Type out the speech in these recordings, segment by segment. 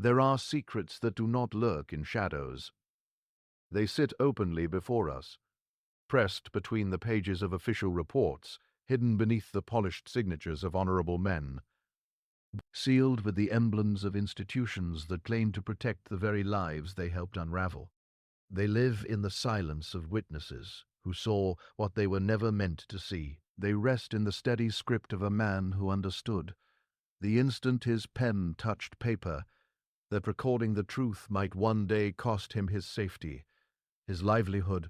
There are secrets that do not lurk in shadows. They sit openly before us, pressed between the pages of official reports, hidden beneath the polished signatures of honorable men, sealed with the emblems of institutions that claim to protect the very lives they helped unravel. They live in the silence of witnesses who saw what they were never meant to see. They rest in the steady script of a man who understood, the instant his pen touched paper, that recording the truth might one day cost him his safety, his livelihood,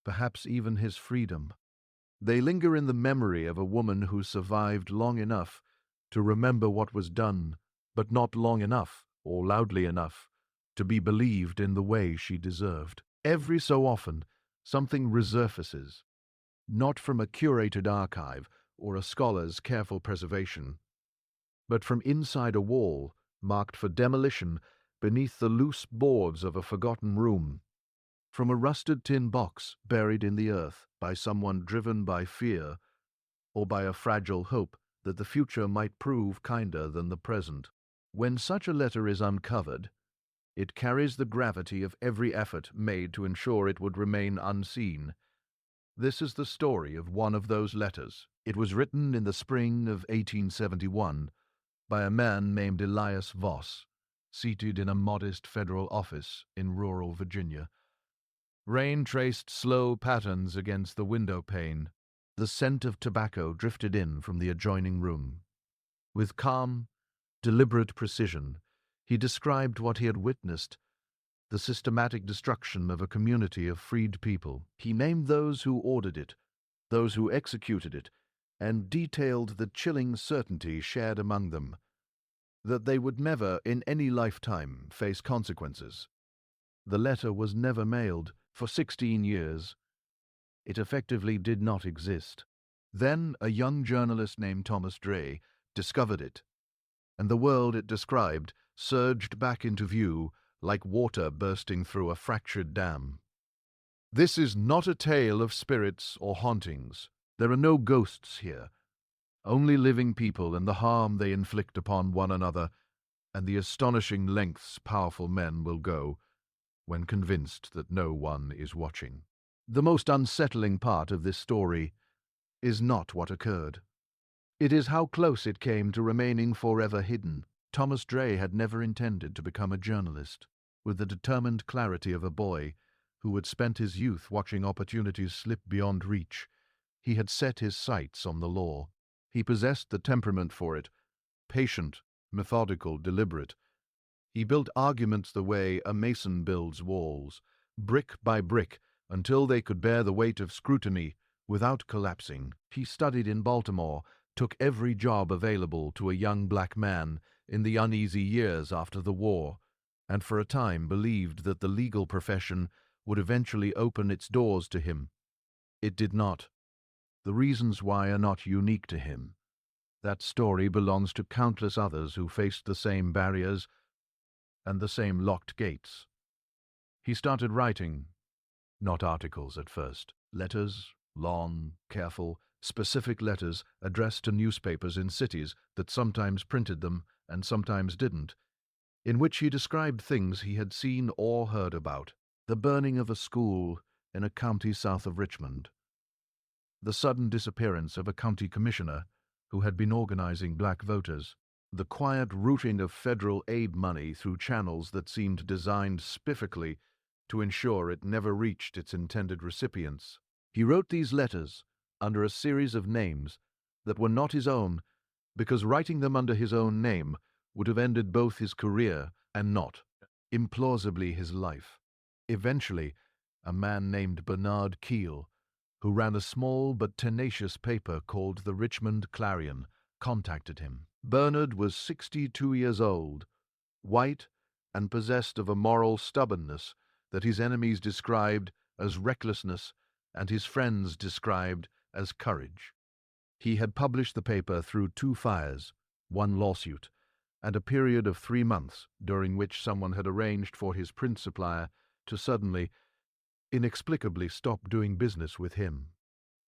perhaps even his freedom. They linger in the memory of a woman who survived long enough to remember what was done, but not long enough or loudly enough to be believed in the way she deserved. Every so often, something resurfaces, not from a curated archive or a scholar's careful preservation, but from inside a wall marked for demolition beneath the loose boards of a forgotten room, from a rusted tin box buried in the earth by someone driven by fear or by a fragile hope that the future might prove kinder than the present. When such a letter is uncovered, it carries the gravity of every effort made to ensure it would remain unseen. This is the story of one of those letters. It was written in the spring of 1871 by a man named Elias Voss, seated in a modest federal office in rural Virginia. Rain traced slow patterns against the window pane. The scent of tobacco drifted in from the adjoining room. With calm, deliberate precision, he described what he had witnessed, the systematic destruction of a community of freed people. He named those who ordered it, those who executed it, and detailed the chilling certainty shared among them, that they would never, in any lifetime, face consequences. The letter was never mailed for 16 years. It effectively did not exist. Then a young journalist named Thomas Dray discovered it, and the world it described surged back into view like water bursting through a fractured dam. This is not a tale of spirits or hauntings. There are no ghosts here, only living people and the harm they inflict upon one another, and the astonishing lengths powerful men will go when convinced that no one is watching. The most unsettling part of this story is not what occurred. It is how close it came to remaining forever hidden. Thomas Dray had never intended to become a journalist. With the determined clarity of a boy who had spent his youth watching opportunities slip beyond reach, he had set his sights on the law. He possessed the temperament for it, patient, methodical, deliberate. He built arguments the way a mason builds walls, brick by brick, until they could bear the weight of scrutiny without collapsing. He studied in Baltimore, took every job available to a young black man in the uneasy years after the war, and for a time believed that the legal profession would eventually open its doors to him. It did not. The reasons why are not unique to him. That story belongs to countless others who faced the same barriers and the same locked gates. He started writing, not articles at first, letters, long, careful, specific letters addressed to newspapers in cities that sometimes printed them and sometimes didn't, in which he described things he had seen or heard about: the burning of a school in a county south of Richmond, the sudden disappearance of a county commissioner who had been organizing black voters, the quiet routing of federal aid money through channels that seemed designed spiffily to ensure it never reached its intended recipients. He wrote these letters under a series of names that were not his own, because writing them under his own name would have ended both his career and not, implausibly, his life. Eventually, a man named Bernard Keel, who ran a small but tenacious paper called the Richmond Clarion, contacted him. Bernard was 62 years old, white, and possessed of a moral stubbornness that his enemies described as recklessness and his friends described as courage. He had published the paper through 2 fires, 1 lawsuit, and a period of 3 months during which someone had arranged for his print supplier to suddenly, inexplicably stop doing business with him.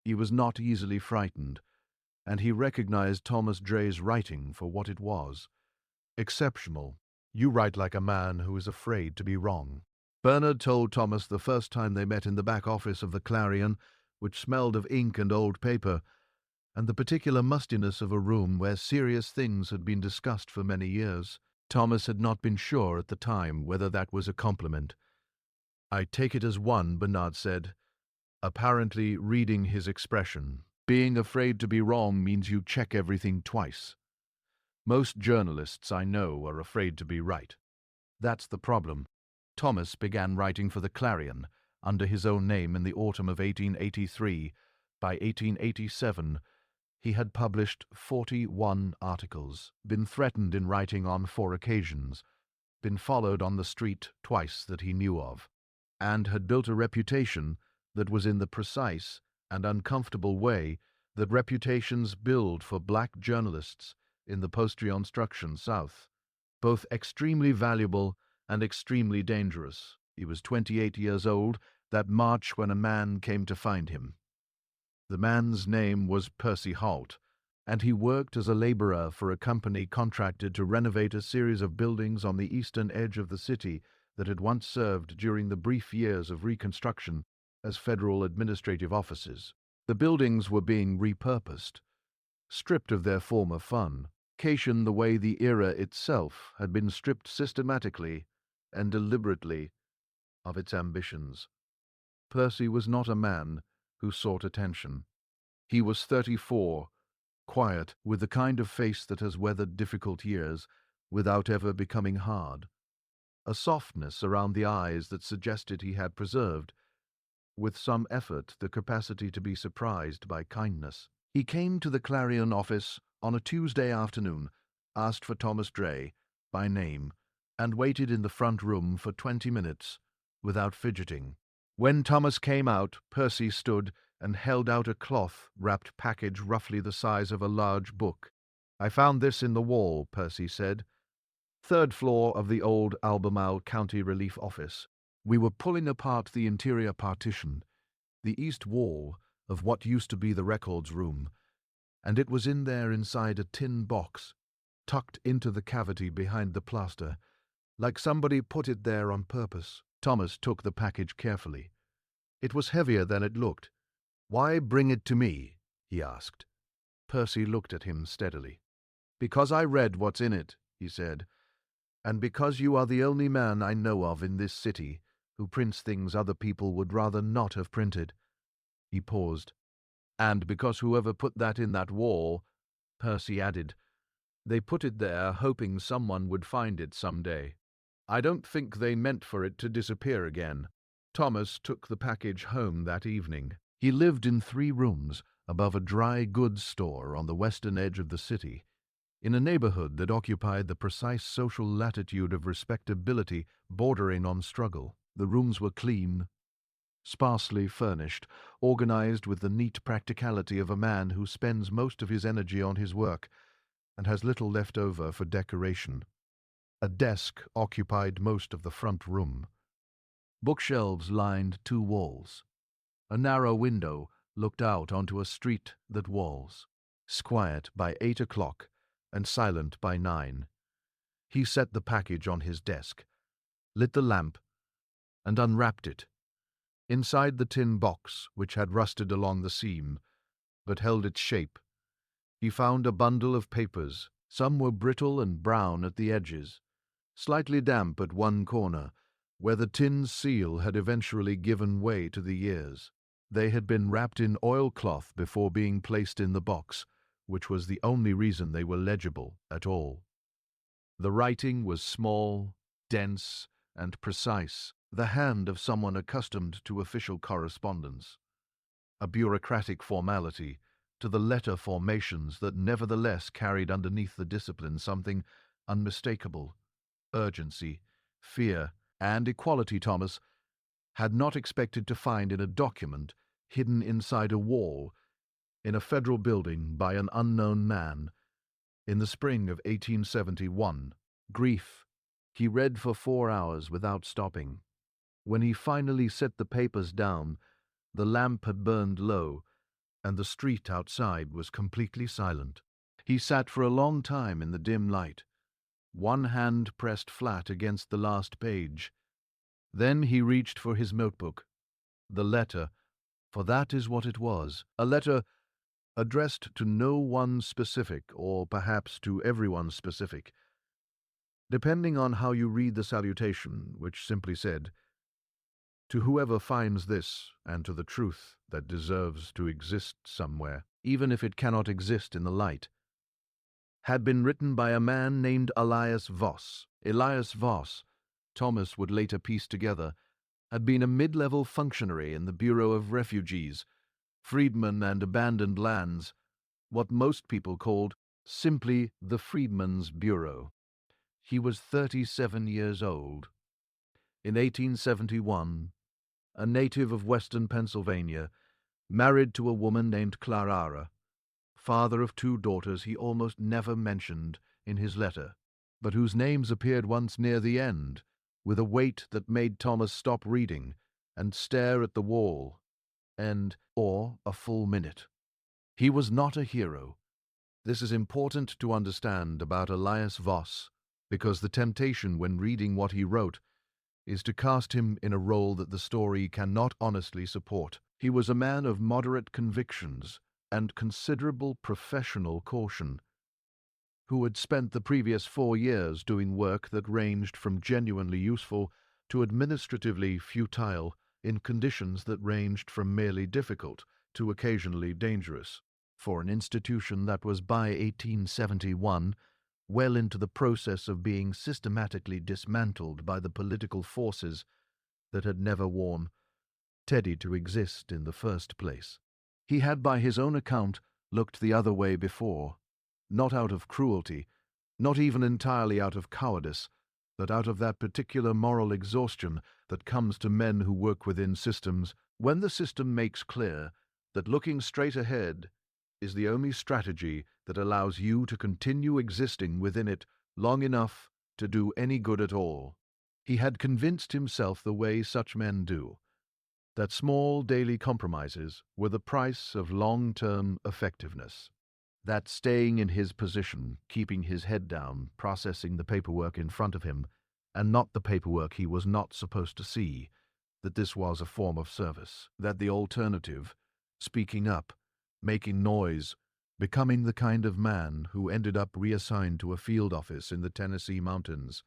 He was not easily frightened, and he recognized Thomas Dray's writing for what it was: exceptional, You write like a man who is afraid to be wrong. Bernard told Thomas the first time they met in the back office of the Clarion, which smelled of ink and old paper, and the particular mustiness of a room where serious things had been discussed for many years. Thomas had not been sure at the time whether that was a compliment. I take it as one, Bernard said, apparently reading his expression. Being afraid to be wrong means you check everything twice. Most journalists I know are afraid to be right. That's the problem. Thomas began writing for the Clarion under his own name in the autumn of 1883. By 1887, he had published 41 articles, been threatened in writing on 4 occasions, been followed on the street twice that he knew of, and had built a reputation that was in the precise and uncomfortable way that reputations build for black journalists in the post-Reconstruction South, both extremely valuable and extremely dangerous. He was 28 years old that March when a man came to find him. The man's name was Percy Holt, and he worked as a laborer for a company contracted to renovate a series of buildings on the eastern edge of the city that had once served during the brief years of Reconstruction as federal administrative offices. The buildings were being repurposed, stripped of their former fun, the way the era itself had been stripped systematically and deliberately of its ambitions. Percy was not a man who sought attention. He was 34, quiet, with the kind of face that has weathered difficult years without ever becoming hard, a softness around the eyes that suggested he had preserved, with some effort, the capacity to be surprised by kindness. He came to the Clarion office on a Tuesday afternoon, asked for Thomas Dray by name, and waited in the front room for 20 minutes without fidgeting. When Thomas came out, Percy stood and held out a cloth-wrapped package roughly the size of a large book. "I found this in the wall," Percy said. "Third floor of the old Albemarle County Relief Office. We were pulling apart the interior partition, the east wall of what used to be the records room, and it was in there inside a tin box, tucked into the cavity behind the plaster, like somebody put it there on purpose." Thomas took the package carefully. It was heavier than it looked. "Why bring it to me?" he asked. Percy looked at him steadily. "Because I read what's in it," he said, "and because you are the only man I know of in this city who prints things other people would rather not have printed." He paused. "And because whoever put that in that wall," Percy added, "they put it there hoping someone would find it some day. I don't think they meant for it to disappear again." Thomas took the package home that evening. He lived in 3 rooms above a dry goods store on the western edge of the city, in a neighborhood that occupied the precise social latitude of respectability bordering on struggle. The rooms were clean, sparsely furnished, organized with the neat practicality of a man who spends most of his energy on his work and has little left over for decoration. A desk occupied most of the front room. Bookshelves lined 2 walls. A narrow window looked out onto a street that was quiet by 8 o'clock and silent by 9. He set the package on his desk, lit the lamp, and unwrapped it. Inside the tin box, which had rusted along the seam, but held its shape, he found a bundle of papers. Some were brittle and brown at the edges, slightly damp at one corner, where the tin seal had eventually given way to the years. They had been wrapped in oilcloth before being placed in the box, which was the only reason they were legible at all. The writing was small, dense, and precise, the hand of someone accustomed to official correspondence, a bureaucratic formality to the letter formations that nevertheless carried underneath the discipline something unmistakable: urgency, fear, and equality. Thomas had not expected to find in a document hidden inside a wall in a federal building by an unknown man in the spring of 1871. Grief. He read for 4 hours without stopping. When he finally set the papers down, the lamp had burned low, and the street outside was completely silent. He sat for a long time in the dim light, one hand pressed flat against the last page. Then he reached for his notebook. The letter, for that is what it was, a letter addressed to no one specific, or perhaps to everyone specific, depending on how you read the salutation, which simply said, "To whoever finds this, and to the truth that deserves to exist somewhere, even if it cannot exist in the light," had been written by a man named Elias Voss. Elias Voss, Thomas would later piece together, had been a mid-level functionary in the Bureau of Refugees, Freedmen and Abandoned Lands, what most people called simply the Freedmen's Bureau. He was 37 years old. In 1871, a native of western Pennsylvania, married to a woman named Clara, father of 2 daughters he almost never mentioned in his letter, but whose names appeared once near the end, with a weight that made Thomas stop reading and stare at the wall, or a full minute. He was not a hero. This is important to understand about Elias Voss, because the temptation when reading what he wrote is to cast him in a role that the story cannot honestly support. He was a man of moderate convictions and considerable professional caution, who had spent the previous 4 years doing work that ranged from genuinely useful to administratively futile in conditions that ranged from merely difficult to occasionally dangerous, for an institution that was by 1871 well into the process of being systematically dismantled by the political forces that had never worn Teddy to exist in the first place. He had, by his own account, looked the other way before, not out of cruelty, not even entirely out of cowardice, but out of that particular moral exhaustion that comes to men who work within systems when the system makes clear that looking straight ahead is the only strategy that allows you to continue existing within it long enough to do any good at all. He had convinced himself the way such men do, that small daily compromises were the price of long-term effectiveness, that staying in his position, keeping his head down, processing the paperwork in front of him, and not the paperwork he was not supposed to see, that this was a form of service, that the alternative, speaking up, making noise, becoming the kind of man who ended up reassigned to a field office in the Tennessee mountains,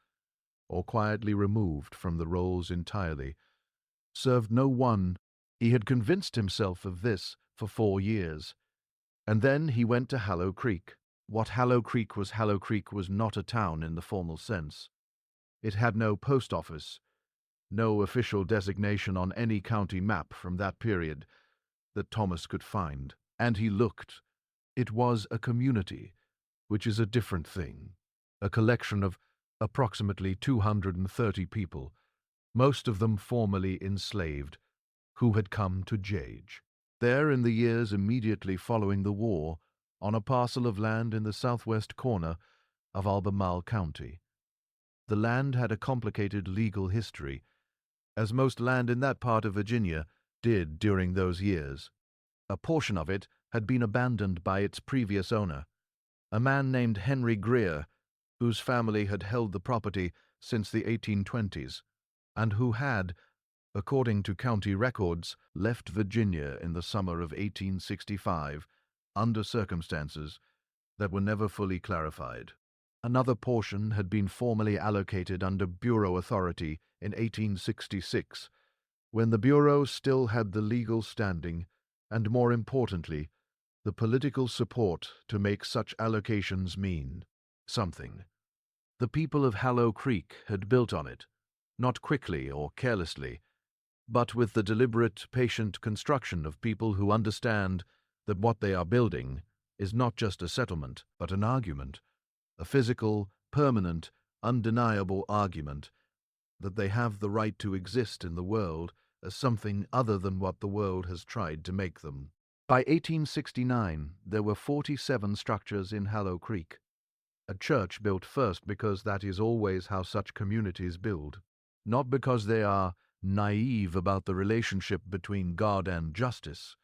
or quietly removed from the rolls entirely, served no one. He had convinced himself of this for 4 years. And then he went to Hallow Creek. What Hallow Creek was not a town in the formal sense. It had no post office, no official designation on any county map from that period that Thomas could find. And he looked. It was a community, which is a different thing. A collection of approximately 230 people, most of them formerly enslaved, who had come to Jage. There, in the years immediately following the war, on a parcel of land in the southwest corner of Albemarle County. The land had a complicated legal history, as most land in that part of Virginia did during those years. A portion of it had been abandoned by its previous owner, a man named Henry Greer, whose family had held the property since the 1820s, and who had, according to county records, left Virginia in the summer of 1865 under circumstances that were never fully clarified. Another portion had been formally allocated under Bureau authority in 1866, when the Bureau still had the legal standing and, more importantly, the political support to make such allocations mean something. The people of Hallow Creek had built on it, not quickly or carelessly, but with the deliberate, patient construction of people who understand that what they are building is not just a settlement, but an argument, a physical, permanent, undeniable argument that they have the right to exist in the world as something other than what the world has tried to make them. By 1869, there were 47 structures in Hallow Creek. A church built first because that is always how such communities build, not because they are naive about the relationship between God and justice,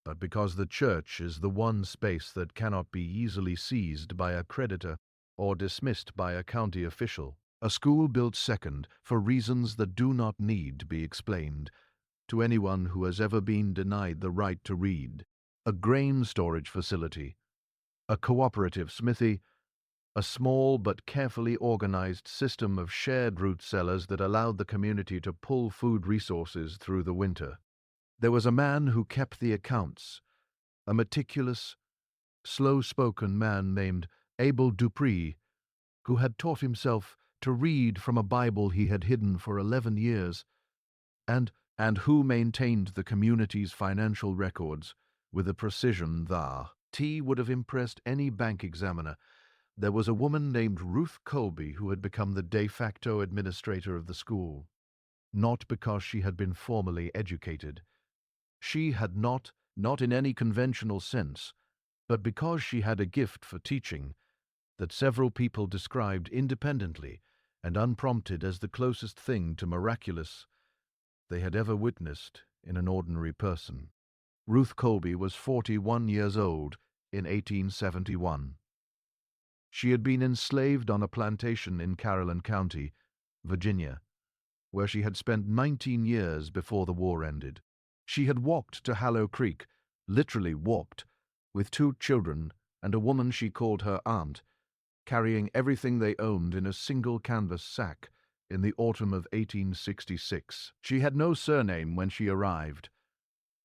but because the church is the one space that cannot be easily seized by a creditor. or dismissed by a county official. A school built second for reasons that do not need to be explained to anyone who has ever been denied the right to read. A grain storage facility, a cooperative smithy, a small but carefully organized system of shared root cellars that allowed the community to pull food resources through the winter. There was a man who kept the accounts, a meticulous, slow-spoken man named Abel Dupree, who had taught himself to read from a Bible he had hidden for 11 years, and who maintained the community's financial records with a precision that would have impressed any bank examiner. There was a woman named Ruth Colby who had become the de facto administrator of the school, not because she had been formally educated. She had not in any conventional sense, but because she had a gift for teaching that several people described independently and unprompted as the closest thing to miraculous they had ever witnessed in an ordinary person. Ruth Colby was 41 years old in 1871. She had been enslaved on a plantation in Caroline County, Virginia, where she had spent 19 years before the war ended. She had walked to Hallow Creek, literally walked, with 2 children and a woman she called her aunt, carrying everything they owned in a single canvas sack in the autumn of 1866. She had no surname when she arrived.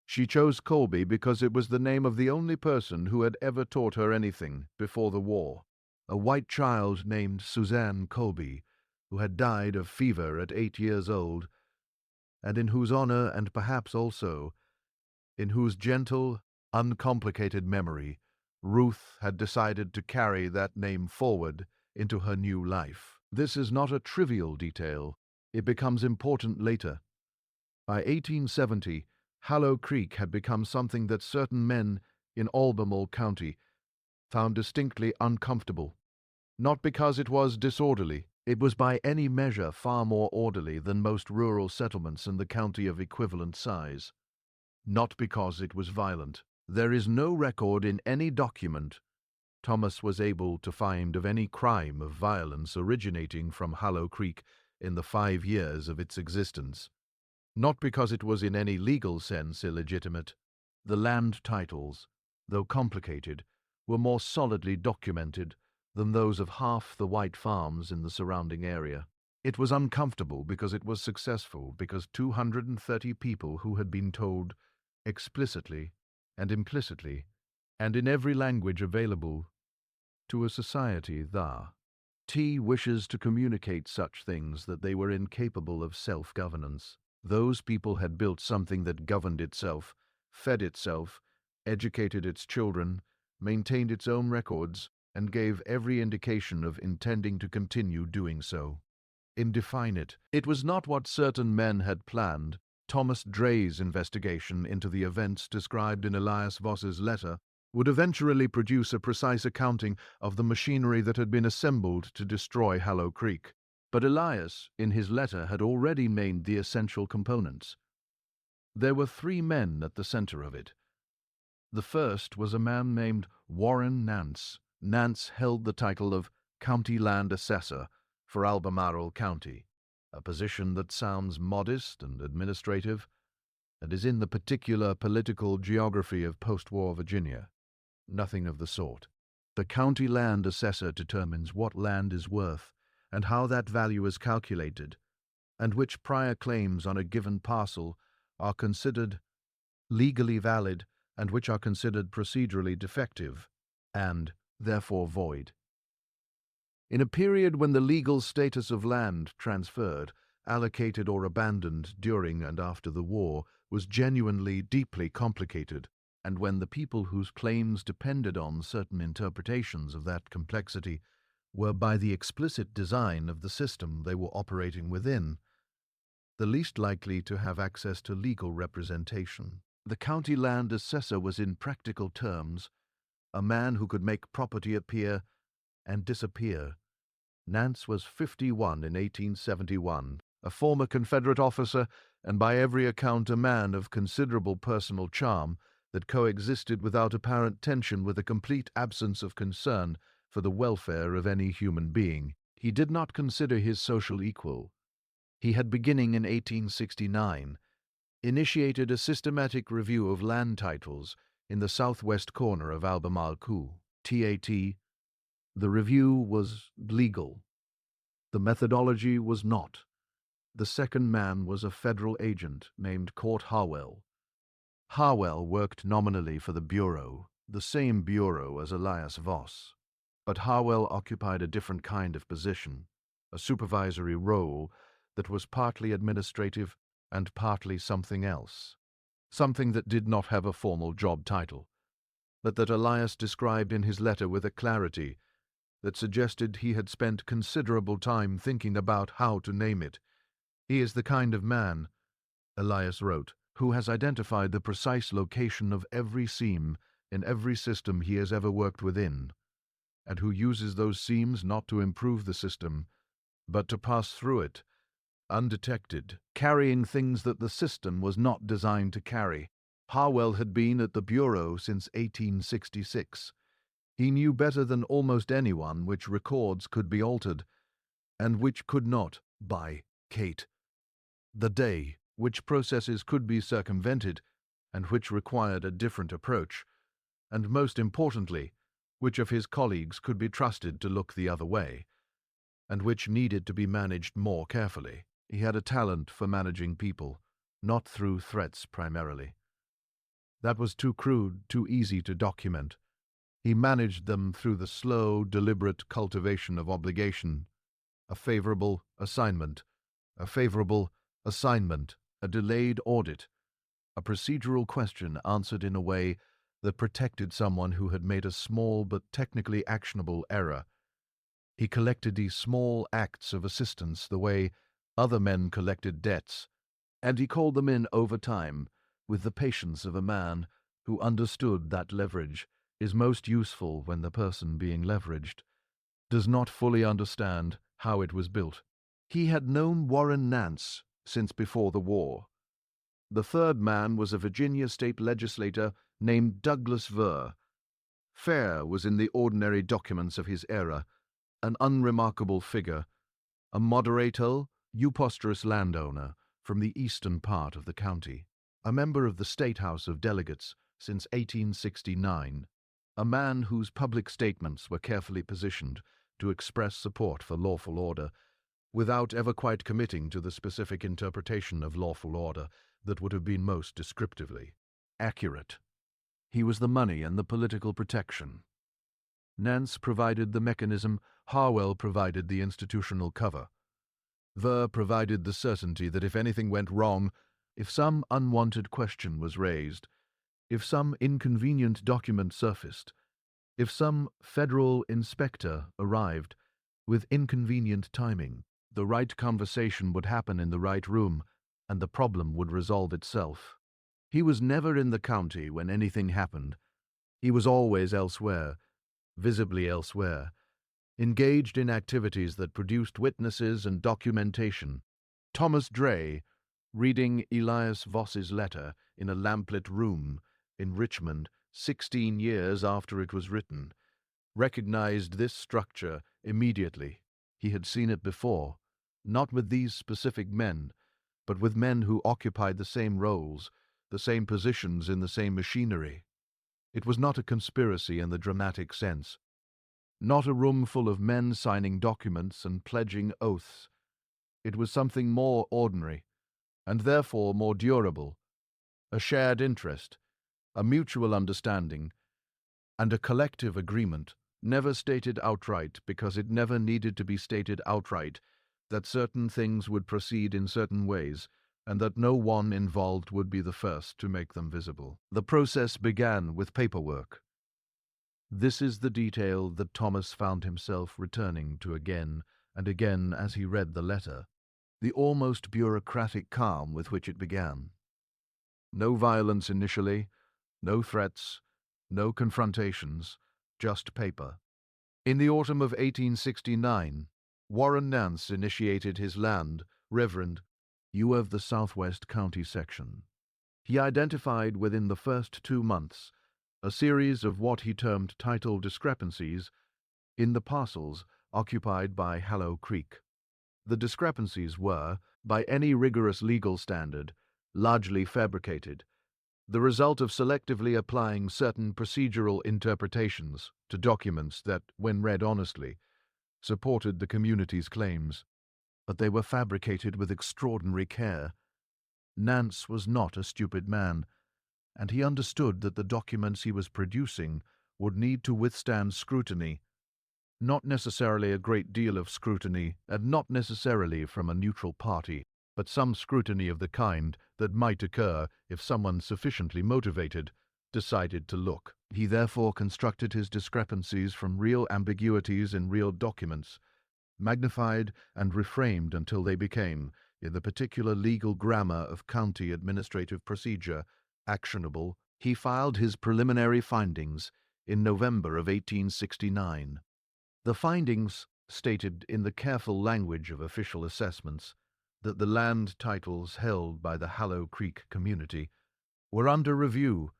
She chose Colby because it was the name of the only person who had ever taught her anything before the war, a white child named Suzanne Colby, who had died of fever at 8 years old, and in whose honor, and perhaps also in whose gentle, uncomplicated memory, Ruth had decided to carry that name forward into her new life. This is not a trivial detail. It becomes important later. By 1870, Hallow Creek had become something that certain men in Albemarle County found distinctly uncomfortable. Not because it was disorderly. It was by any measure far more orderly than most rural settlements in the county of equivalent size. Not because it was violent. There is no record in any document Thomas was able to find of any crime of violence originating from Hallow Creek in the 5 years of its existence. Not because it was in any legal sense illegitimate. The land titles, though complicated, were more solidly documented than those of half the white farms in the surrounding area. It was uncomfortable because it was successful, because 230 people who had been told explicitly and implicitly, and in every language available to a society that wishes to communicate such things that they were incapable of self-governance. Those people had built something that governed itself, fed itself, educated its children, maintained its own records, and gave every indication of intending to continue doing so. Indefine it. It was not what certain men had planned. Thomas Dray's investigation into the events described in Elias Voss's letter would eventually produce a precise accounting of the machinery that had been assembled to destroy Hallow Creek. But Elias, in his letter, had already named the essential components. There were 3 men at the center of it. The first was a man named Warren Nance. Nance held the title of County Land Assessor for Albemarle County, a position that sounds modest and administrative, and is in the particular political geography of post-war Virginia. Nothing of the sort. The county land assessor determines what land is worth and how that value is calculated, and which prior claims on a given parcel are considered legally valid and which are considered procedurally defective and, therefore, void. In a period when the legal status of land transferred, allocated or abandoned during and after the war was genuinely deeply complicated, and when the people whose claims depended on certain interpretations of that complexity were, by the explicit design of the system they were operating within, the least likely to have access to legal representation. The county land assessor was, in practical terms, a man who could make property appear and disappear. Nance was 51 in 1871, a former Confederate officer, and by every account a man of considerable personal charm that coexisted without apparent tension with a complete absence of concern for the welfare of any human being. He did not consider his social equal. He had, beginning in 1869, initiated a systematic review of land titles in the southwest corner of Albemarle. The review was legal. The methodology was not. The second man was a federal agent named Court Harwell. Harwell worked nominally for the Bureau, the same bureau as Elias Voss. But Harwell occupied a different kind of position, a supervisory role that was partly administrative and partly something else, something that did not have a formal job title, but that Elias described in his letter with a clarity that suggested he had spent considerable time thinking about how to name it. "He is the kind of man," Elias wrote, "who has identified the precise location of every seam in every system he has ever worked within, and who uses those seams not to improve the system, but to pass through it, undetected, carrying things that the system was not designed to carry." Harwell had been at the Bureau since 1866. He knew better than almost anyone which records could be altered, and which could not, by Kate. The day, which processes could be circumvented, and which required a different approach, and most importantly, which of his colleagues could be trusted to look the other way, and which needed to be managed more carefully. He had a talent for managing people, not through threats primarily. That was too crude, too easy to document. He managed them through the slow, deliberate cultivation of obligation. A favorable assignment, a delayed audit, a procedural question answered in a way that protected someone who had made a small but technically actionable error. He collected these small acts of assistance the way other men collected debts, and he called them in over time with the patience of a man who understood that leverage is most useful when the person being leveraged does not fully understand how it was built. He had known Warren Nance since before the war. The third man was a Virginia state legislator named Douglas Ver. Fair was in the ordinary documents of his era, an unremarkable figure, a moderato, upostherous landowner from the eastern part of the county, a member of the State House of Delegates since 1869, a man whose public statements were carefully positioned to express support for lawful order, without ever quite committing to the specific interpretation of lawful order that would have been most descriptively accurate. He was the money and the political protection. Nance provided the mechanism, Harwell provided the institutional cover. Ver provided the certainty that if anything went wrong, if some unwanted question was raised, if some inconvenient document surfaced, if some federal inspector arrived with inconvenient timing, the right conversation would happen in the right room, and the problem would resolve itself. He was never in the county when anything happened. He was always elsewhere, visibly elsewhere, engaged in activities that produced witnesses and documentation. Thomas Dray, reading Elias Voss's letter in a lamplit room in Richmond 16 years after it was written, recognized this structure immediately. He had seen it before, not with these specific men, but with men who occupied the same roles, the same positions in the same machinery. It was not a conspiracy in the dramatic sense, not a room full of men signing documents and pledging oaths. It was something more ordinary, and therefore more durable, a shared interest, a mutual understanding, and a collective agreement, never stated outright because it never needed to be stated outright, that certain things would proceed in certain ways, and that no one involved would be the first to make them visible. The process began with paperwork. This is the detail that Thomas found himself returning to again and again as he read the letter, the almost bureaucratic calm with which it began. No violence initially, no threats, no confrontations, just paper. In the autumn of 1869, Warren Nance initiated his land, Reverend, you of the Southwest County section. He identified within the first 2 months a series of what he termed title discrepancies in the parcels occupied by Hallow Creek. The discrepancies were, by any rigorous legal standard, largely fabricated, the result of selectively applying certain procedural interpretations to documents that, when read honestly, supported the community's claims. But they were fabricated with extraordinary care. Nance was not a stupid man, and he understood that the documents he was producing would need to withstand scrutiny, not necessarily a great deal of scrutiny, and not necessarily from a neutral party, but some scrutiny of the kind that might occur if someone sufficiently motivated decided to look. He therefore constructed his discrepancies from real ambiguities in real documents, magnified and reframed until they became, in the particular legal grammar of county administrative procedure, actionable. He filed his preliminary findings in November of 1869. The findings stated in the careful language of official assessments that the land titles held by the Hallow Creek community were under review,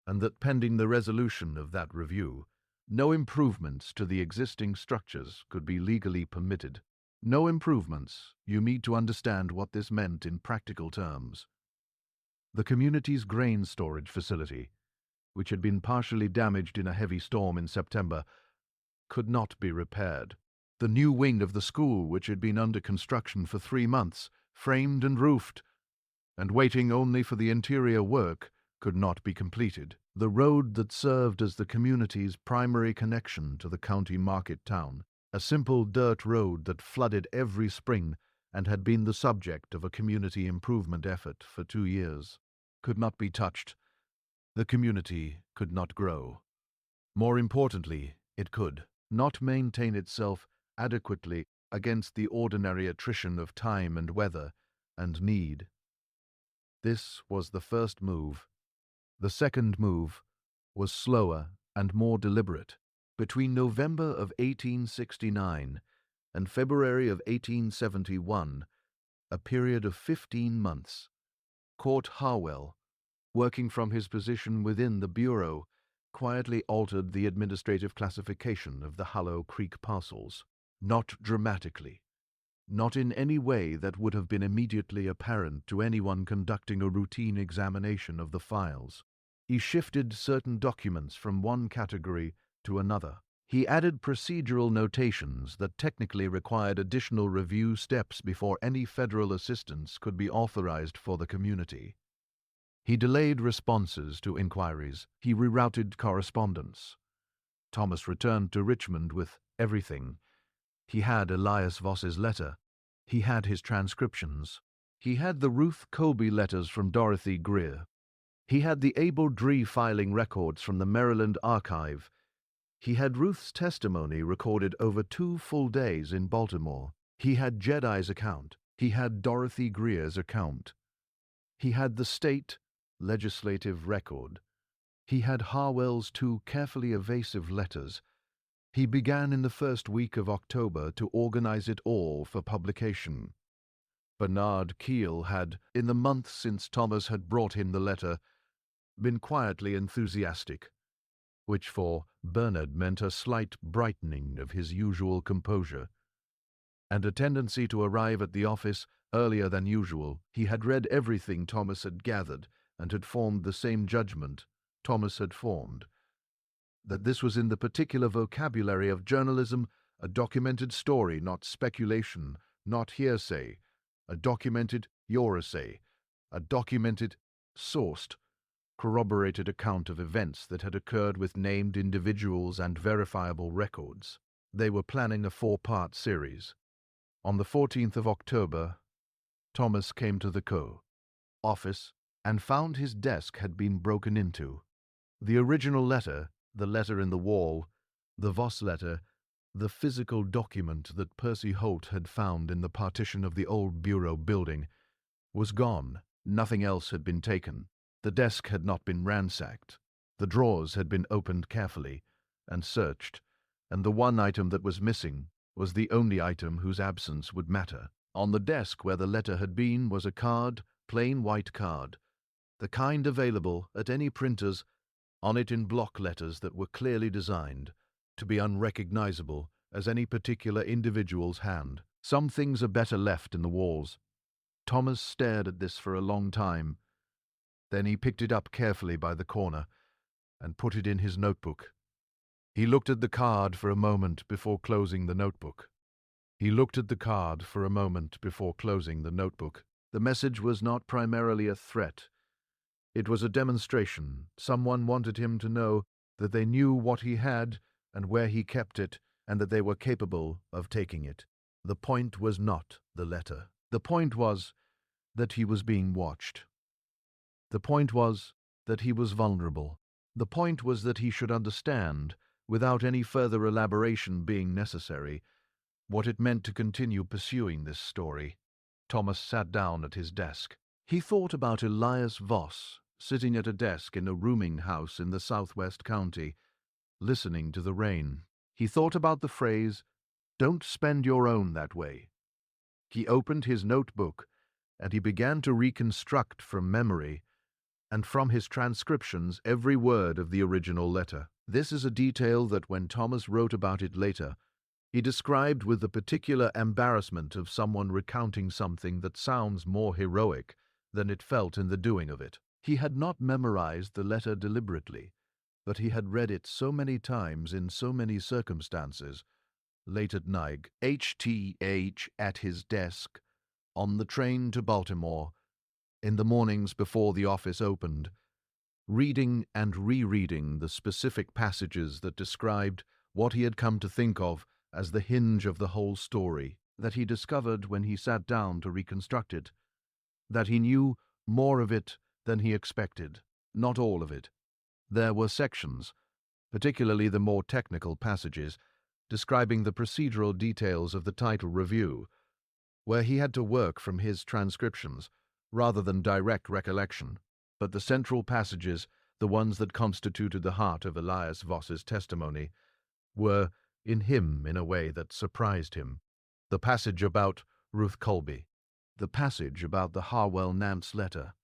and that pending the resolution of that review, no improvements to the existing structures could be legally permitted. No improvements. You need to understand what this meant in practical terms. The community's grain storage facility, which had been partially damaged in a heavy storm in September, could not be repaired. The new wing of the school, which had been under construction for 3 months, framed and roofed, and waiting only for the interior work, could not be completed. The road that served as the community's primary connection to the county market town, a simple dirt road that flooded every spring and had been the subject of a community improvement effort for 2 years, could not be touched. The community could not grow. More importantly, it could not maintain itself adequately against the ordinary attrition of time and weather and need. This was the first move. The second move was slower and more deliberate. Between November of 1869 and February of 1871, a period of 15 months, Court Harwell, working from his position within the Bureau, quietly altered the administrative classification of the Hallow Creek parcels. Not dramatically, not in any way that would have been immediately apparent to anyone conducting a routine examination of the files. He shifted certain documents from one category to another. He added procedural notations that technically required additional review steps before any federal assistance could be authorized for the community. He delayed responses to inquiries. He rerouted correspondence. Thomas returned to Richmond with everything. He had Elias Voss's letter. He had his transcriptions. He had the Ruth Colby letters from Dorothy Greer. He had the Abel Dree filing records from the Maryland Archive. He had Ruth's testimony recorded over 2 full days in Baltimore. He had Jedi's account. He had Dorothy Greer's account. He had the state legislative record. He had Harwell's 2 carefully evasive letters. He began in the first week of October to organize it all for publication. Bernard Keel had, in the month since Thomas had brought him the letter, been quietly enthusiastic, which for Bernard meant a slight brightening of his usual composure, and a tendency to arrive at the office earlier than usual. He had read everything Thomas had gathered and had formed the same judgment Thomas had formed, that this was in the particular vocabulary of journalism a documented story, not speculation, not hearsay, a documented hearsay, a documented, sourced, corroborated account of events that had occurred with named individuals and verifiable records. They were planning a 4-part series. On the 14th of October, Thomas came to the office and found his desk had been broken into. The original letter, the letter in the wall, the Voss letter, the physical document that Percy Holt had found in the partition of the old Bureau building, was gone. Nothing else had been taken. The desk had not been ransacked. The drawers had been opened carefully and searched, and the one item that was missing was the only item whose absence would matter. On the desk where the letter had been was a card, plain white card, the kind available at any printer's, on it in block letters that were clearly designed, to be unrecognizable as any particular individual's hand. Some things are better left in the walls. Thomas stared at this for a long time. Then he picked it up carefully by the corner and put it in his notebook. He looked at the card for a moment before closing the notebook. The message was not primarily a threat. It was a demonstration. Someone wanted him to know that they knew what he had and where he kept it, and that they were capable of taking it. The point was not the letter. The point was that he was being watched. The point was that he was vulnerable. The point was that he should understand, without any further elaboration being necessary, what it meant to continue pursuing this story. Thomas sat down at his desk. He thought about Elias Voss, sitting at a desk in a rooming house in the southwest county, listening to the rain. He thought about the phrase, "Don't spend your own that way." He opened his notebook, and he began to reconstruct from memory and from his transcriptions every word of the original letter. This is a detail that when Thomas wrote about it later, he described with the particular embarrassment of someone recounting something that sounds more heroic than it felt in the doing of it. He had not memorized the letter deliberately, but he had read it so many times in so many circumstances. Late at night, HTH at his desk, on the train to Baltimore, in the mornings before the office opened, reading and rereading the specific passages that described what he had come to think of as the hinge of the whole story, that he discovered when he sat down to reconstruct it, that he knew more of it than he expected, not all of it. There were sections, particularly the more technical passages, describing the procedural details of the title review, where he had to work from his transcriptions rather than direct recollection. But the central passages, the ones that constituted the heart of Elias Voss's testimony, were in him in a way that surprised him. The passage about Ruth Colby, the passage about the Harwell Nance letter,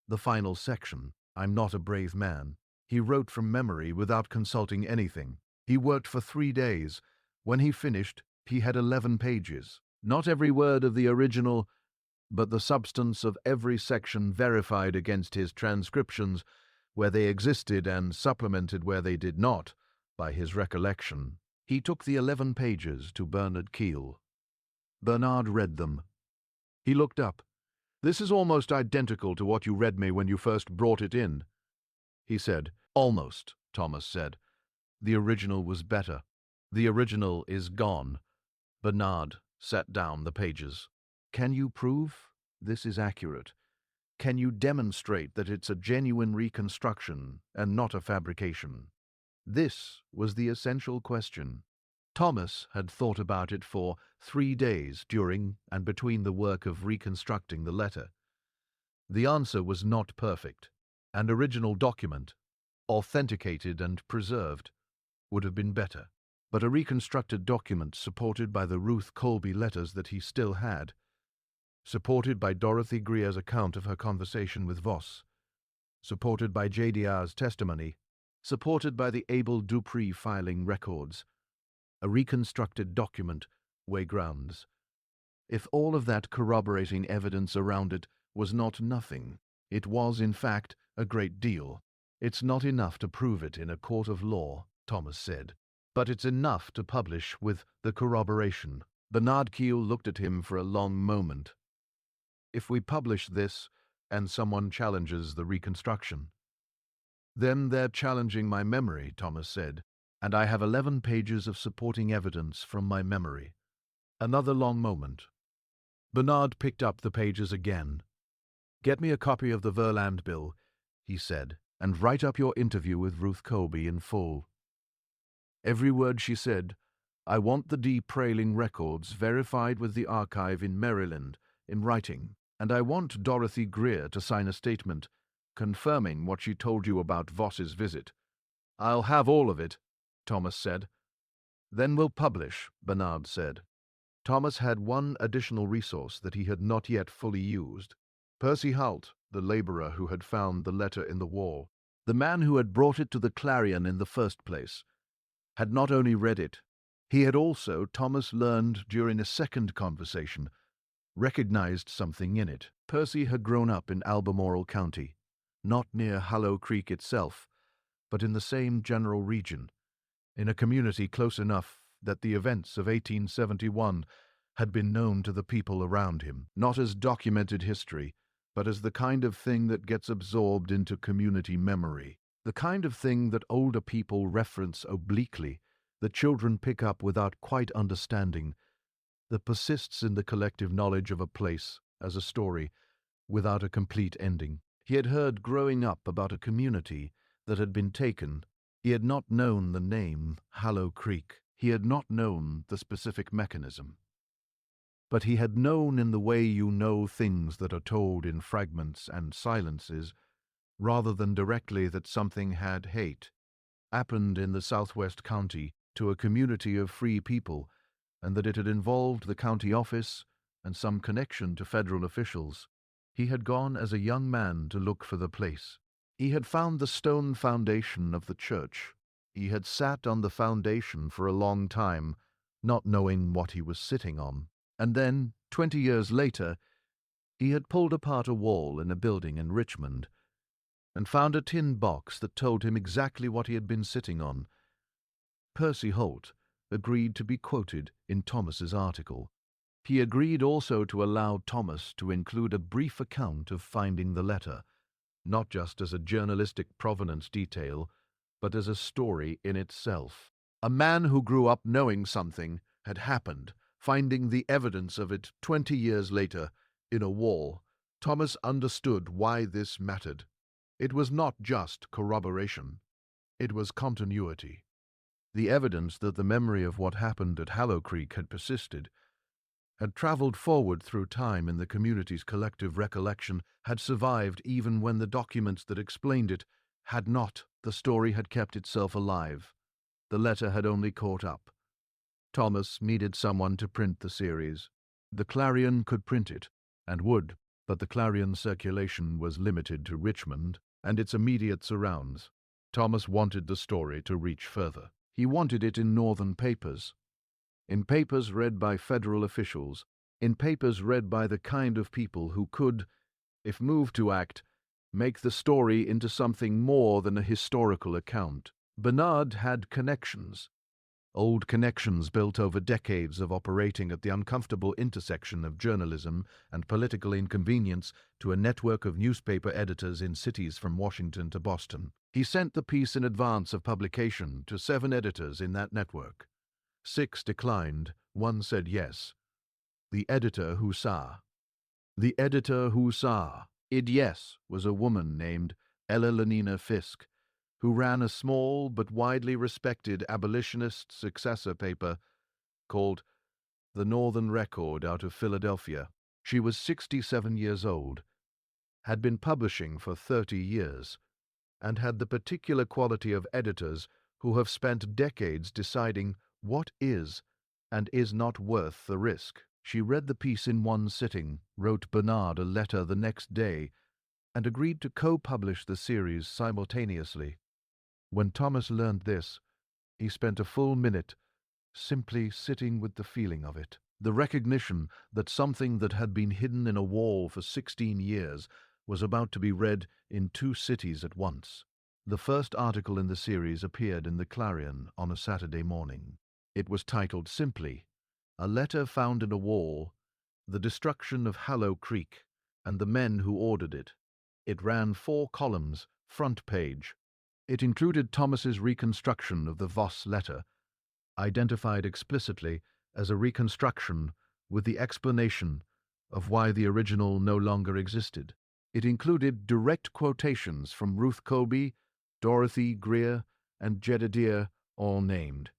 the final section, "I'm not a brave man." He wrote from memory without consulting anything. He worked for 3 days. When he finished, he had 11 pages. Not every word of the original, but the substance of every section verified against his transcriptions where they existed and supplemented where they did not by his recollection. He took the 11 pages to Bernard Keel. Bernard read them. He looked up. "This is almost identical to what you read me when you first brought it in," he said. "Almost," Thomas said. "The original was better." "The original is gone." Bernard set down the pages. "Can you prove this is accurate? Can you demonstrate that it's a genuine reconstruction and not a fabrication?" This was the essential question. Thomas had thought about it for 3 days during and between the work of reconstructing the letter. The answer was not perfect. An original document, authenticated and preserved, would have been better. But a reconstructed document supported by the Ruth Colby letters that he still had, supported by Dorothy Greer's account of her conversation with Voss, supported by JDR's testimony, supported by the Abel Dupree filing records, a reconstructed document weigh grounds. If all of that corroborating evidence around it was not nothing, it was, in fact, a great deal. "It's not enough to prove it in a court of law," Thomas said, "but it's enough to publish with the corroboration." Bernard Keel looked at him for a long moment. "If we publish this and someone challenges the reconstruction?" "Then they're challenging my memory," Thomas said, "and I have 11 pages of supporting evidence from my memory." Another long moment. Bernard picked up the pages again. "Get me a copy of the Verland bill," he said, "and write up your interview with Ruth Colby in full. Every word she said. I want the D. Praling records verified with the archive in Maryland in writing, and I want Dorothy Greer to sign a statement confirming what she told you about Voss's visit." "I'll have all of it," Thomas said. "Then we'll publish," Bernard said. Thomas had one additional resource that he had not yet fully used. Percy Holt, the laborer who had found the letter in the wall, the man who had brought it to the Clarion in the first place, had not only read it, he had also, Thomas learned during a second conversation, recognized something in it. Percy had grown up in Albemarle County, not near Hallow Creek itself, but in the same general region, in a community close enough that the events of 1871 had been known to the people around him, not as documented history, but as the kind of thing that gets absorbed into community memory, the kind of thing that older people reference obliquely, that children pick up without quite understanding, that persists in the collective knowledge of a place as a story without a complete ending. He had heard growing up about a community that had been taken. He had not known the name Hallow Creek. He had not known the specific mechanism. But he had known in the way you know things that are told in fragments and silences, rather than directly, that something had happened in the southwest county to a community of free people, and that it had involved the county office and some connection to federal officials. He had gone as a young man to look for the place. He had found the stone foundation of the church. He had sat on the foundation for a long time, not knowing what he was sitting on. And then, 20 years later, he had pulled apart a wall in a building in Richmond and found a tin box that told him exactly what he had been sitting on. Percy Holt agreed to be quoted in Thomas's article. He agreed also to allow Thomas to include a brief account of finding the letter, not just as a journalistic provenance detail, but as a story in itself. A man who grew up knowing something had happened, finding the evidence of it 20 years later in a wall. Thomas understood why this mattered. It was not just corroboration. It was continuity. The evidence that the memory of what happened at Hallow Creek had persisted, had traveled forward through time in the community's collective recollection, had survived even when the documents that explained it had not. The story had kept itself alive. The letter had only caught up. Thomas needed someone to print the series. The Clarion could print it, and would, but the Clarion circulation was limited to Richmond and its immediate surrounds. Thomas wanted the story to reach further. He wanted it in northern papers, in papers read by federal officials, in papers read by the kind of people who could, if moved to act, make the story into something more than a historical account. Bernard had connections, old connections built over decades of operating at the uncomfortable intersection of journalism and political inconvenience to a network of newspaper editors in cities from Washington to Boston. He sent the piece in advance of publication to 7 editors in that network. 6 declined, 1 said yes. The editor who saw. The editor who saw. Yes was a woman named Ella Lenina Fisk, who ran a small but widely respected abolitionist successor paper called The Northern Record out of Philadelphia. She was 67 years old, had been publishing for 30 years, and had the particular quality of editors who have spent decades deciding what is and is not worth the risk. She read the piece in one sitting, wrote Bernard a letter the next day, and agreed to co-publish the series simultaneously. When Thomas learned this, he spent a full minute simply sitting with the feeling of it, the recognition that something that had been hidden in a wall for 16 years was about to be read in 2 cities at once. The first article in the series appeared in the Clarion on a Saturday morning. It was titled simply, "A Letter Found in a Wall, The Destruction of Hallow Creek, and the Men Who Ordered It." It ran 4 columns, front page. It included Thomas's reconstruction of the Voss letter, identified explicitly as a reconstruction with the explanation of why the original no longer existed. It included direct quotations from Ruth Colby, Dorothy Greer, and Jedediah, all named.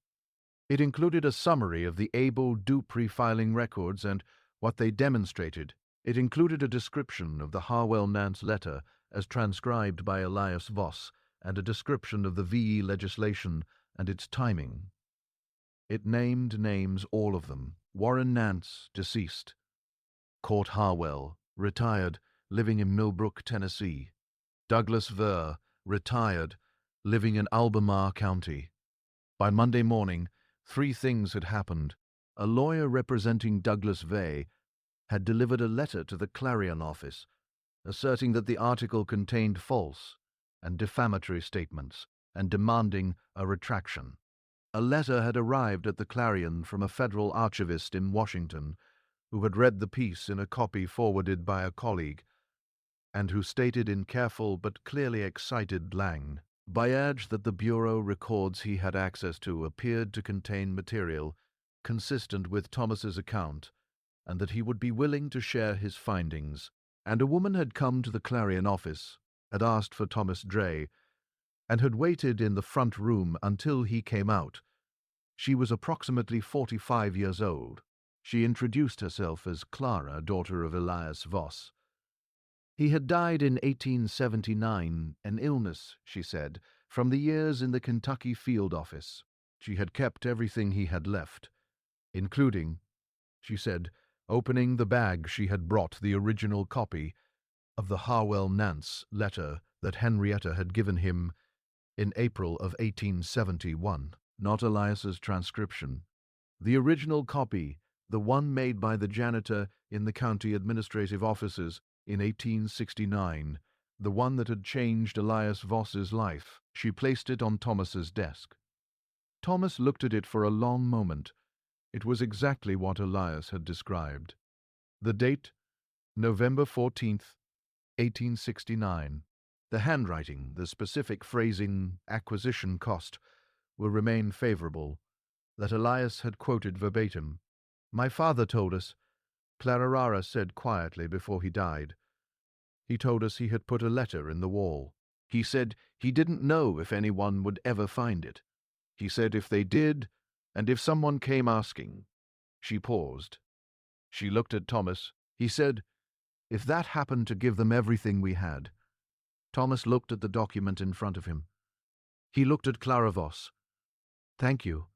It included a summary of the Abel Dupree filing records and what they demonstrated. It included a description of the Harwell-Nance letter as transcribed by Elias Voss, and a description of the VE legislation and its timing. It named names, all of them. Warren Nance, deceased. Court Harwell, retired, living in Millbrook, Tennessee. Douglas Ver, retired, living in Albemarle County. By Monday morning, three things had happened. A lawyer representing Douglas Vey had delivered a letter to the Clarion office, asserting that the article contained false and defamatory statements and demanding a retraction. A letter had arrived at the Clarion from a federal archivist in Washington who had read the piece in a copy forwarded by a colleague and who stated in careful but clearly excited Lang, Bayage, that the Bureau records he had access to appeared to contain material consistent with Thomas's account, and that he would be willing to share his findings. And a woman had come to the Clarion office, had asked for Thomas Dray, and had waited in the front room until he came out. She was approximately 45 years old. She introduced herself as Clara, daughter of Elias Voss. He had died in 1879, an illness, she said, from the years in the Kentucky field office. She had kept everything he had left, including, she said, opening the bag, she had brought the original copy of the Harwell Nance letter that Henrietta had given him in April of 1871, not Elias's transcription. The original copy, the one made by the janitor in the county administrative offices in 1869, the one that had changed Elias Voss's life. She placed it on Thomas's desk. Thomas looked at it for a long moment. It was exactly what Elias had described. The date, November 14th, 1869. The handwriting, the specific phrasing, acquisition cost, will remain favorable, that Elias had quoted verbatim. My father told us, Clararara said quietly before he died. He told us he had put a letter in the wall. He said he didn't know if anyone would ever find it. He said if they did, and if someone came asking. She paused. She looked at Thomas. He said, if that happened to give them everything we had. Thomas looked at the document in front of him. He looked at Clara Voss. Thank you.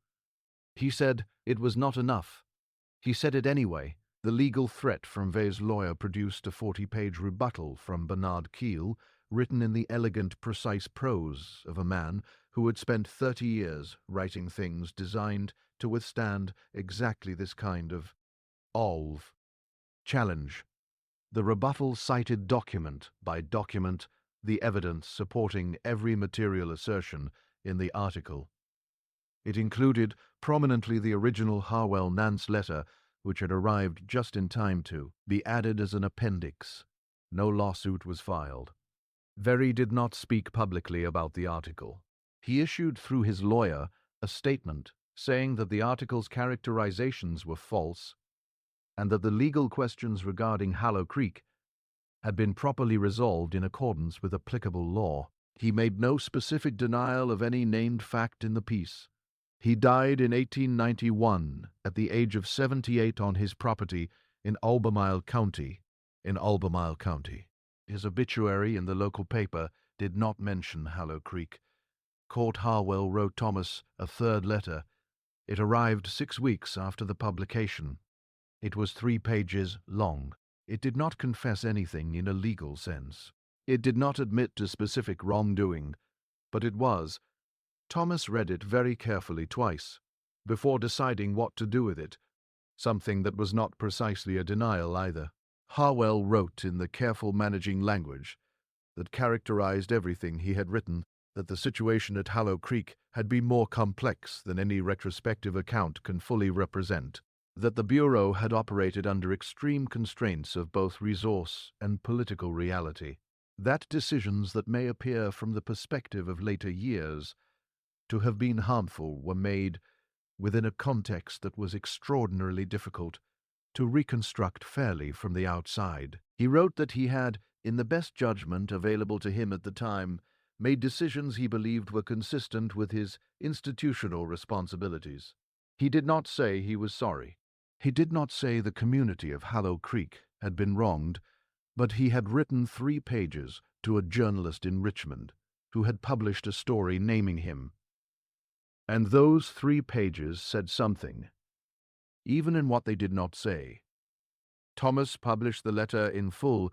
He said it was not enough. He said it anyway. The legal threat from Vey's lawyer produced a 40-page rebuttal from Bernard Keel, written in the elegant, precise prose of a man who had spent 30 years writing things designed to withstand exactly this kind of challenge. The rebuttal cited document by document the evidence supporting every material assertion in the article. It included prominently the original Harwell Nance letter, which had arrived just in time to be added as an appendix. No lawsuit was filed. Vey did not speak publicly about the article. He issued through his lawyer a statement saying that the article's characterizations were false and that the legal questions regarding Hallow Creek had been properly resolved in accordance with applicable law. He made no specific denial of any named fact in the piece. He died in 1891 at the age of 78 on his property in Albemarle County. His obituary in the local paper did not mention Hallow Creek. Court Harwell wrote Thomas a third letter. It arrived 6 weeks after the publication. It was 3 pages long. It did not confess anything in a legal sense. It did not admit to specific wrongdoing, but it was. Thomas read it very carefully twice, before deciding what to do with it, something that was not precisely a denial either. Harwell wrote in the careful managing language that characterized everything he had written that the situation at Hallow Creek had been more complex than any retrospective account can fully represent, that the Bureau had operated under extreme constraints of both resource and political reality, that decisions that may appear from the perspective of later years to have been harmful were made within a context that was extraordinarily difficult to reconstruct fairly from the outside. He wrote that he had, in the best judgment available to him at the time, made decisions he believed were consistent with his institutional responsibilities. He did not say he was sorry. He did not say the community of Hallow Creek had been wronged, but he had written 3 pages to a journalist in Richmond who had published a story naming him. And those 3 pages said something, even in what they did not say. Thomas published the letter in full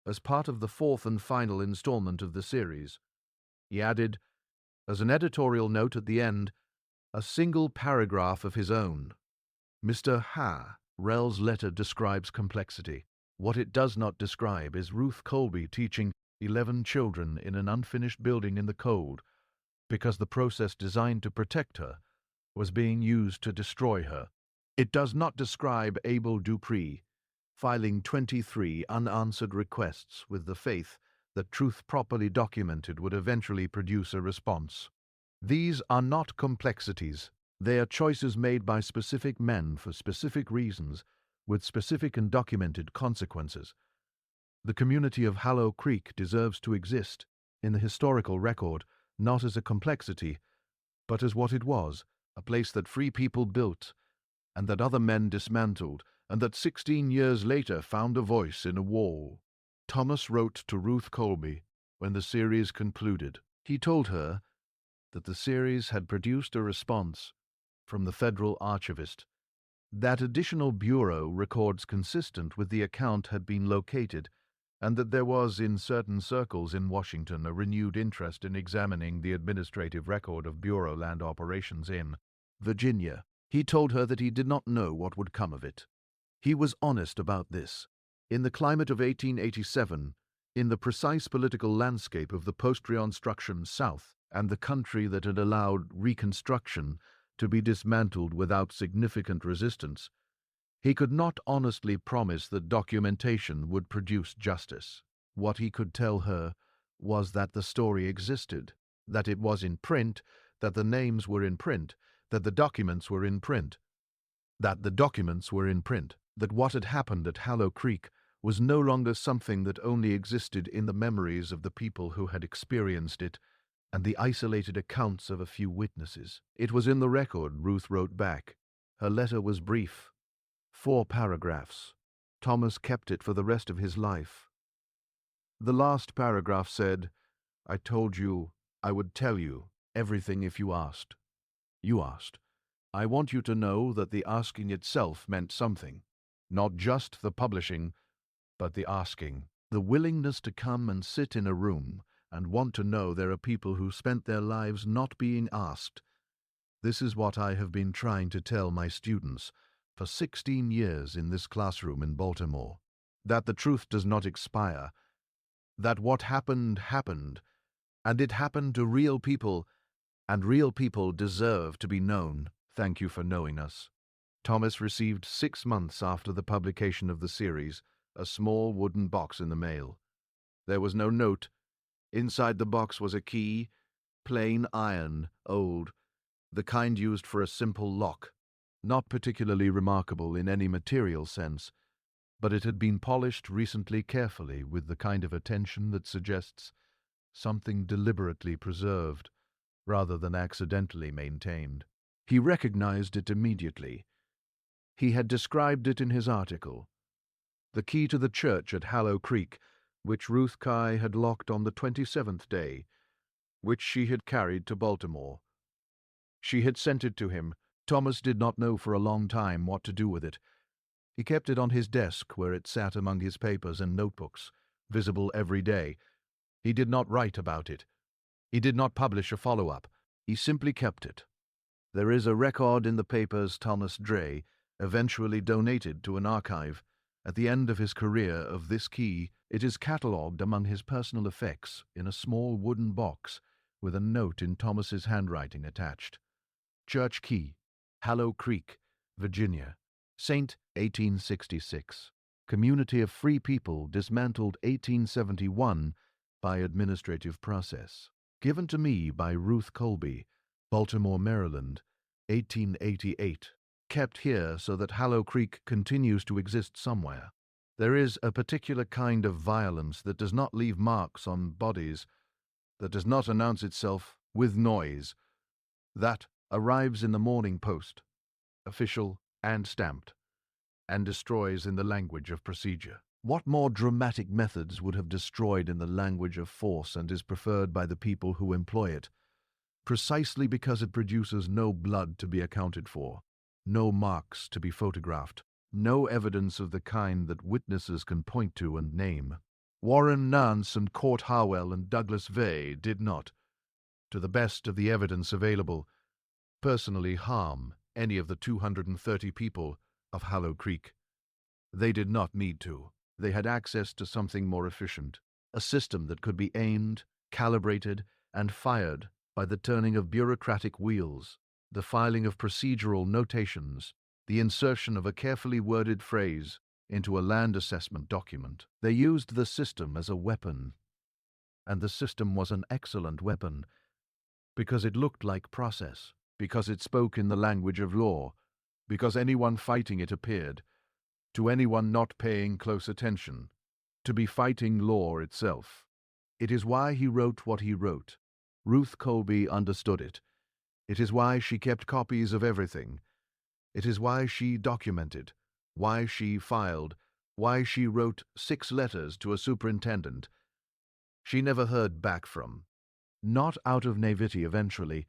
as part of the 4th and final installment of the series. He added, as an editorial note at the end, a single paragraph of his own. Mr. Rell's letter describes complexity. What it does not describe is Ruth Colby teaching 11 children in an unfinished building in the cold because the process designed to protect her was being used to destroy her. It does not describe Abel Dupree filing 23 unanswered requests with the faith that truth properly documented would eventually produce a response. These are not complexities. They are choices made by specific men for specific reasons, with specific and documented consequences. The community of Hallow Creek deserves to exist in the historical record, not as a complexity, but as what it was, a place that free people built, and that other men dismantled, and that 16 years later found a voice in a wall. Thomas wrote to Ruth Colby when the series concluded. He told her that the series had produced a response from the federal archivist. That additional bureau records consistent with the account had been located, and that there was, in certain circles in Washington, a renewed interest in examining the administrative record of Bureau land operations in Virginia. He told her that he did not know what would come of it. He was honest about this. In the climate of 1887, in the precise political landscape of the post-Reconstruction South, and the country that had allowed Reconstruction to be dismantled without significant resistance, he could not honestly promise that documentation would produce justice. What he could tell her was that the story existed, that it was in print, that the names were in print, that the documents were in print, that what had happened at Hallow Creek was no longer something that only existed in the memories of the people who had experienced it and the isolated accounts of a few witnesses. It was in the record, Ruth wrote back. Her letter was brief, 4 paragraphs. Thomas kept it for the rest of his life. The last paragraph said, "I told you I would tell you everything if you asked. You asked. I want you to know that the asking itself meant something. Not just the publishing, but the asking. The willingness to come and sit in a room and want to know there are people who spent their lives not being asked. This is what I have been trying to tell my students for 16 years in this classroom in Baltimore. That the truth does not expire. That what happened, happened. And it happened to real people, and real people deserve to be known. Thank you for knowing us." Thomas received 6 months after the publication of the series a small wooden box in the mail. There was no note. Inside the box was a key, plain iron, old, the kind used for a simple lock. Not particularly remarkable in any material sense, but it had been polished recently carefully with the kind of attention that suggests something deliberately preserved, rather than accidentally maintained. He recognized it immediately. He had described it in his article. The key to the church at Hallow Creek, which Ruth Kai had locked on the 27th day, which she had carried to Baltimore. She had sent it to him. Thomas did not know for a long time what to do with it. He kept it on his desk where it sat among his papers and notebooks, visible every day. He did not write about it. He did not publish a follow-up. He simply kept it. There is a record in the papers Thomas Dre eventually donated to an archive. At the end of his career of this key, it is catalogued among his personal effects in a small wooden box with a note in Thomas's handwriting attached. Church Key, Hallow Creek, Virginia. Saint, 1866. Community of free people dismantled 1871 by administrative process. Given to me by Ruth Colby, Baltimore, Maryland, 1888. Kept here so that Hallow Creek continues to exist somewhere. There is a particular kind of violence that does not leave marks on bodies, that does not announce itself with noise, that arrives in the Morning Post, official and stamped, and destroys in the language of procedure. What more dramatic methods would have destroyed in the language of force and is preferred by the people who employ it, precisely because it produces no blood to be accounted for, no marks to be photographed, no evidence of the kind that witnesses can point to and name. Warren Nance and Court Howell and Douglas Vey did not, to the best of the evidence available, personally harm any of the 230 people of Hollow Creek. They did not need to. They had access to something more efficient, a system that could be aimed, calibrated, and fired by the turning of bureaucratic wheels, the filing of procedural notations, the insertion of a carefully worded phrase into a land assessment document. They used the system as a weapon, and the system was an excellent weapon because it looked like process, because it spoke in the language of law, because anyone fighting it appeared, to anyone not paying close attention, to be fighting law itself. It is why he wrote what he wrote. Ruth Colby understood it. It is why she kept copies of everything. It is why she documented, why she filed, why she wrote 6 letters to a superintendent she never heard back from. Not out of naivety eventually,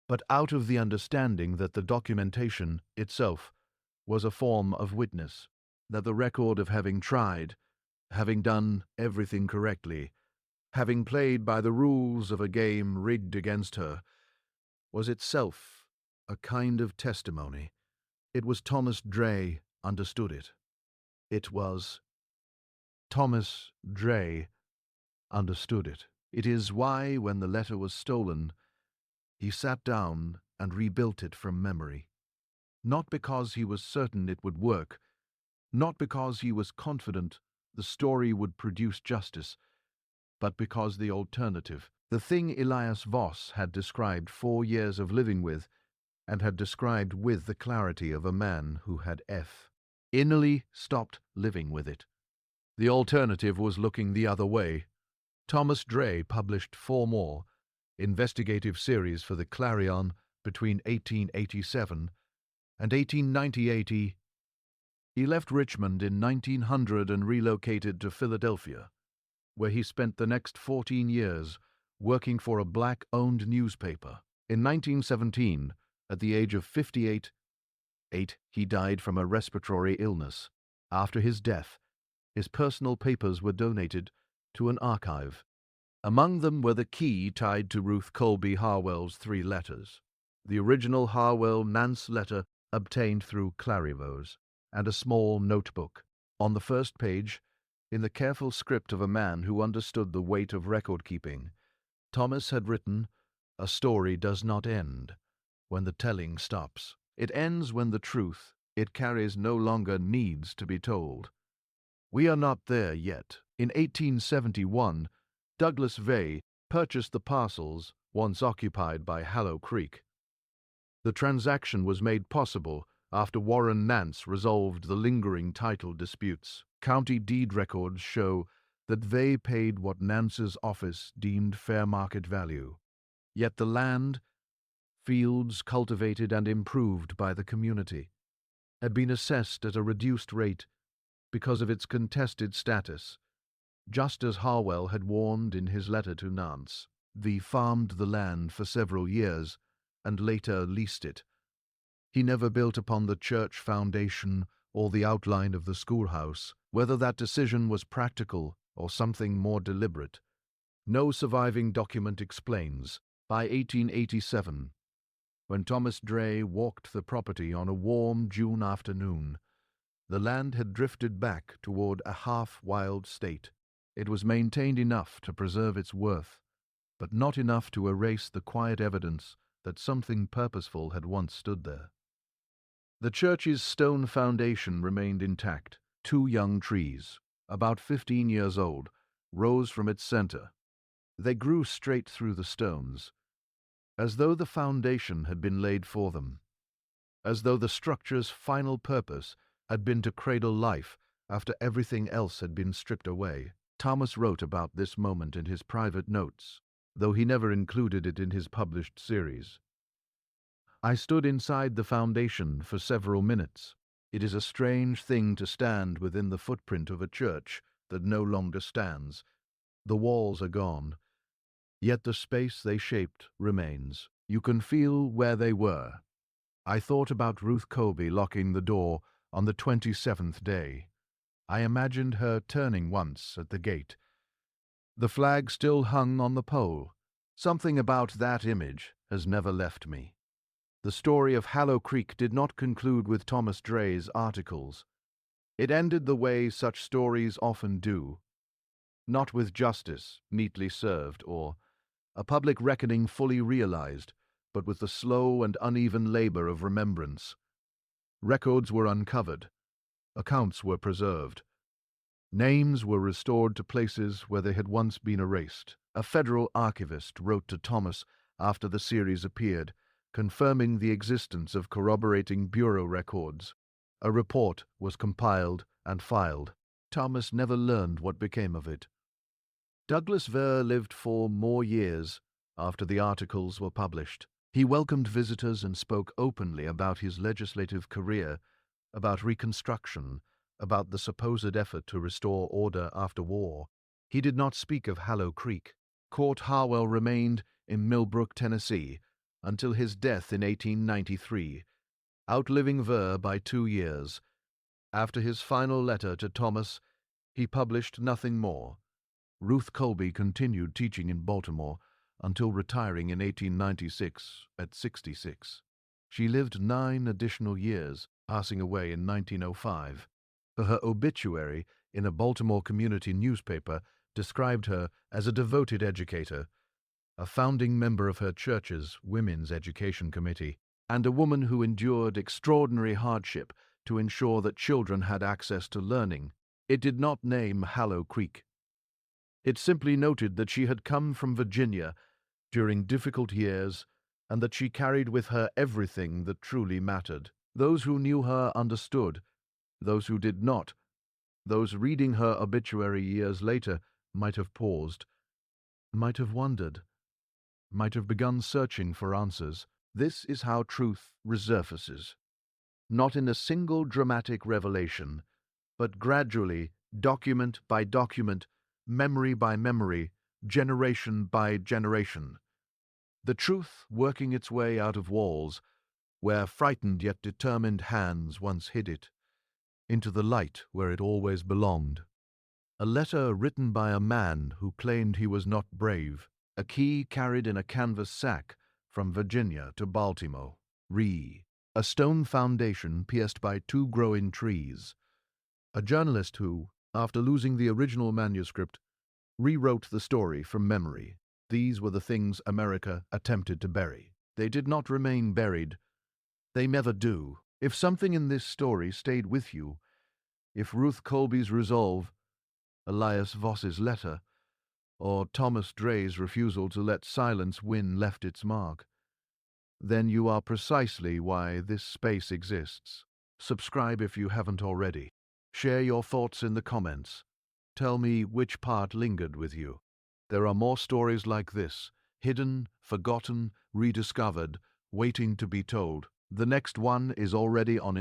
but out of the understanding that the documentation itself was a form of witness, that the record of having tried, having done everything correctly, having played by the rules of a game rigged against her, was itself a kind of testimony. It was Thomas Dre understood it. It was Thomas Dre understood it. It is why, when the letter was stolen, he sat down and rebuilt it from memory. Not because he was certain it would work, not because he was confident the story would produce justice, but because the alternative, the thing Elias Voss had described 4 years of living with, and had described with the clarity of a man who had innerly stopped living with it. The alternative was looking the other way. Thomas Dre published 4 more investigative series for the Clarion between 1887 and 1898. He left Richmond in 1900 and relocated to Philadelphia, where he spent the next 14 years working for a black-owned newspaper. In 1917, at the age of 58, he died from a respiratory illness. After his death, his personal papers were donated to an archive. Among them were the key tied to Ruth Colby Harwell's 3 letters, the original Harwell-Nance letter obtained through Clarivaux, and a small notebook. On the first page, in the careful script of a man who understood the weight of record-keeping, Thomas had written, "A story does not end when the telling stops. It ends when the truth it carries no longer needs to be told." We are not there yet. In 1871, Douglas Vey purchased the parcels once occupied by Hollow Creek. The transaction was made possible after Warren Nance resolved the lingering title disputes. County deed records show that Vey paid what Nance's office deemed fair market value. Yet the land, fields cultivated and improved by the community, had been assessed at a reduced rate because of its contested status. Just as Harwell had warned in his letter to Nance, Vey farmed the land for several years and later leased it. He never built upon the church foundation or the outline of the schoolhouse. Whether that decision was practical or something more deliberate, no surviving document explains. By 1887, when Thomas Dre walked the property on a warm June afternoon, the land had drifted back toward a half-wild state. It was maintained enough to preserve its worth, but not enough to erase the quiet evidence that something purposeful had once stood there. The church's stone foundation remained intact. 2 young trees, about 15 years old, rose from its center. They grew straight through the stones, as though the foundation had been laid for them, as though the structure's final purpose had been to cradle life after everything else had been stripped away. Thomas wrote about this moment in his private notes, though he never included it in his published series. "I stood inside the foundation for several minutes. It is a strange thing to stand within the footprint of a church that no longer stands. The walls are gone, yet the space they shaped remains. You can feel where they were. I thought about Ruth Colby locking the door on the 27th day. I imagined her turning once at the gate. The flag still hung on the pole. Something about that image has never left me. The story of Hallow Creek did not conclude with Thomas Dray's articles. It ended the way such stories often do, not with justice neatly served or a public reckoning fully realized, but with the slow and uneven labor of remembrance. Records were uncovered, accounts were preserved, names were restored to places where they had once been erased. A federal archivist wrote to Thomas after the series appeared, confirming the existence of corroborating bureau records. A report was compiled and filed. Thomas never learned what became of it. Douglas Vere lived for more years after the articles were published. He welcomed visitors and spoke openly about his legislative career, about Reconstruction, about the supposed effort to restore order after war. He did not speak of Hallow Creek. Court Harwell remained in Millbrook, Tennessee, until his death in 1893, outliving Vere by 2 years. After his final letter to Thomas, he published nothing more. Ruth Colby continued teaching in Baltimore until retiring in 1896 at 66. She lived 9 additional years, passing away in 1905. Her obituary in a Baltimore community newspaper described her as a devoted educator, a founding member of her church's Women's Education Committee, and a woman who endured extraordinary hardship to ensure that children had access to learning. It did not name Hallow Creek. It simply noted that she had come from Virginia during difficult years and that she carried with her everything that truly mattered. Those who knew her understood. Those who did not, those reading her obituary years later, might have paused, might have wondered, might have begun searching for answers. This is how truth resurfaces. Not in a single dramatic revelation, but gradually, document by document, memory by memory, generation by generation. The truth working its way out of walls, where frightened yet determined hands once hid it, into the light where it always belonged. A letter written by a man who claimed he was not brave, a key carried in a canvas sack from Virginia to Baltimore. A stone foundation pierced by 2 growing trees. A journalist who, after losing the original manuscript, rewrote the story from memory. These were the things America attempted to bury. They did not remain buried. They never do. If something in this story stayed with you, if Ruth Colby's resolve, Elias Voss's letter, or Thomas Dray's refusal to let silence win left its mark, then you are precisely why this space exists. Subscribe if you haven't already. Share your thoughts in the comments. Tell me which part lingered with you. There are more stories like this, hidden, forgotten, rediscovered, waiting to be told. The next one is already on